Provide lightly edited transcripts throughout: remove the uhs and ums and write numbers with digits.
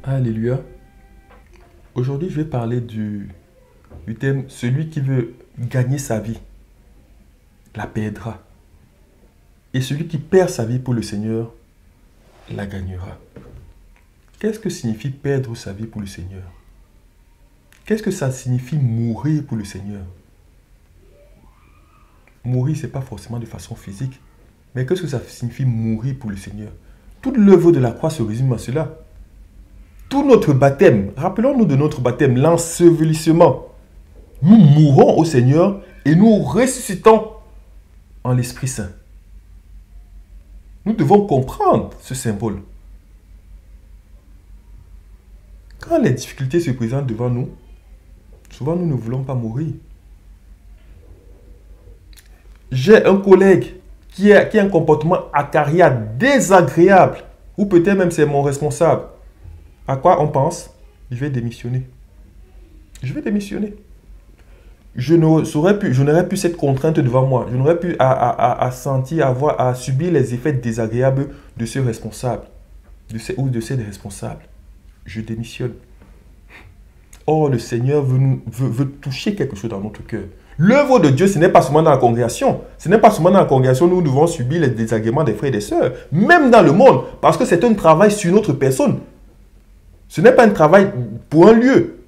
Alléluia. Aujourd'hui, je vais parler du thème celui qui veut gagner sa vie la perdra. Et celui qui perd sa vie pour le Seigneur la gagnera. Qu'est-ce que signifie perdre sa vie pour le Seigneur? Qu'est-ce que ça signifie mourir pour le Seigneur? Mourir, ce n'est pas forcément de façon physique. Mais qu'est-ce que ça signifie mourir pour le Seigneur? Toute l'œuvre de la croix se résume à cela. Tout notre baptême, rappelons-nous de notre baptême, l'ensevelissement. Nous mourons au Seigneur et nous ressuscitons en l'Esprit Saint. Nous devons comprendre ce symbole. Quand les difficultés se présentent devant nous, souvent nous ne voulons pas mourir. J'ai un collègue qui a un comportement acariâtre, désagréable, ou peut-être même c'est mon responsable. À quoi on pense? Je vais démissionner. Je vais démissionner. Je n'aurais plus cette contrainte devant moi. Je n'aurais plus à sentir, à subir les effets désagréables de ce responsable, ou de cette responsable. Je démissionne. Or, le Seigneur veut toucher quelque chose dans notre cœur. L'œuvre de Dieu, ce n'est pas seulement dans la congrégation. Ce n'est pas seulement dans la congrégation où nous devons subir les désagréments des frères et des sœurs. Même dans le monde. Parce que c'est un travail sur notre personne. Ce n'est pas un travail pour un lieu.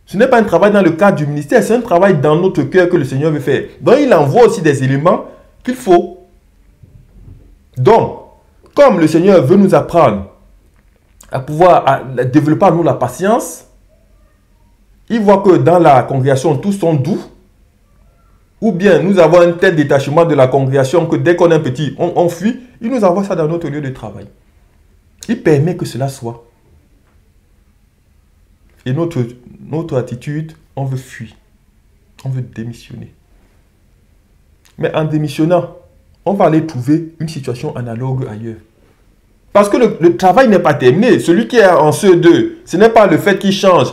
Ce n'est pas un travail dans le cadre du ministère. C'est un travail dans notre cœur que le Seigneur veut faire. Donc, il envoie aussi des éléments qu'il faut. Donc, comme le Seigneur veut nous apprendre à pouvoir développer en nous la patience, il voit que dans la congrégation, tous sont doux. Ou bien nous avons un tel détachement de la congrégation que dès qu'on est un petit, on fuit. Il nous envoie ça dans notre lieu de travail. Il permet que cela soit. Et notre attitude, on veut fuir. On veut démissionner. Mais en démissionnant, on va aller trouver une situation analogue ailleurs. Parce que le travail n'est pas terminé. Celui qui est en CE2, ce n'est pas le fait qu'il change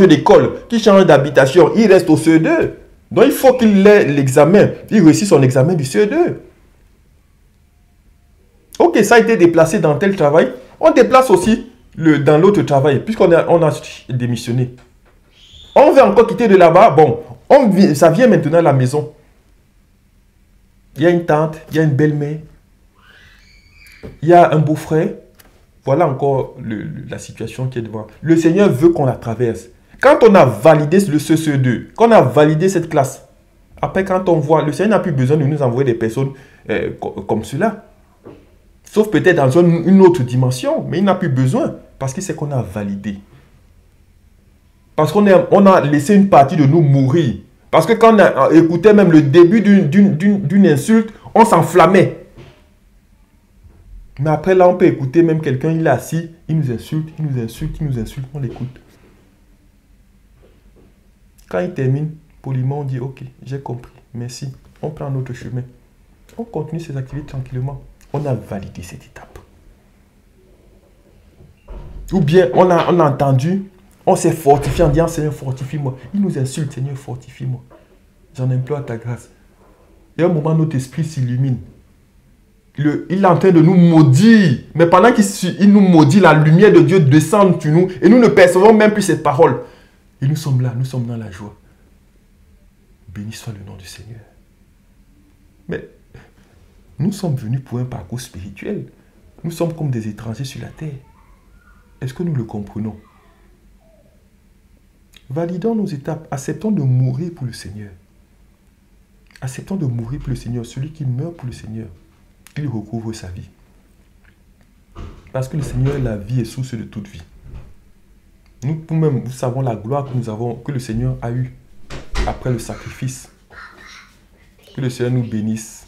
d'école, qu'il change d'habitation. Il reste au CE2. Donc il faut qu'il ait l'examen. Il réussit son examen du CE2. Ok, ça a été déplacé dans tel travail. On déplace aussi dans l'autre travail, puisqu'on a démissionné. On veut encore quitter de là-bas. Bon, ça vient maintenant à la maison. Il y a une tante, il y a une belle-mère. Il y a un beau-frère. Voilà encore la situation qui est devant. Le Seigneur veut qu'on la traverse. Quand on a validé le CE2, quand on a validé cette classe, après quand on voit, le Seigneur n'a plus besoin de nous envoyer des personnes comme cela. Sauf peut-être dans une autre dimension, mais il n'a plus besoin parce que c'est qu'on a validé. Parce qu'on a laissé une partie de nous mourir. Parce que quand on a écouté même le début d'une insulte, on s'enflammait. Mais après, là, on peut écouter même quelqu'un, il est assis, il nous insulte, il nous insulte, il nous insulte, on l'écoute. Quand il termine, poliment, on dit, ok, j'ai compris, merci. On prend notre chemin. On continue ses activités tranquillement. On a validé cette étape. Ou bien, on a entendu, on s'est fortifié en disant, Seigneur, fortifie-moi. Il nous insulte, Seigneur, fortifie-moi. J'en implore ta grâce. Et à un moment, notre esprit s'illumine. Il est en train de nous maudire. Mais pendant qu'il nous maudit, la lumière de Dieu descend sur nous. Et nous ne percevons même plus cette parole. Et nous sommes là, nous sommes dans la joie. Béni soit le nom du Seigneur. Mais nous sommes venus pour un parcours spirituel. Nous sommes comme des étrangers sur la terre. Est-ce que nous le comprenons? Validons nos étapes. Acceptons de mourir pour le Seigneur. Acceptons de mourir pour le Seigneur. Celui qui meurt pour le Seigneur, il recouvre sa vie. Parce que le Seigneur est la vie et source de toute vie. Nous savons la gloire que le Seigneur a eue après le sacrifice. Que le Seigneur nous bénisse.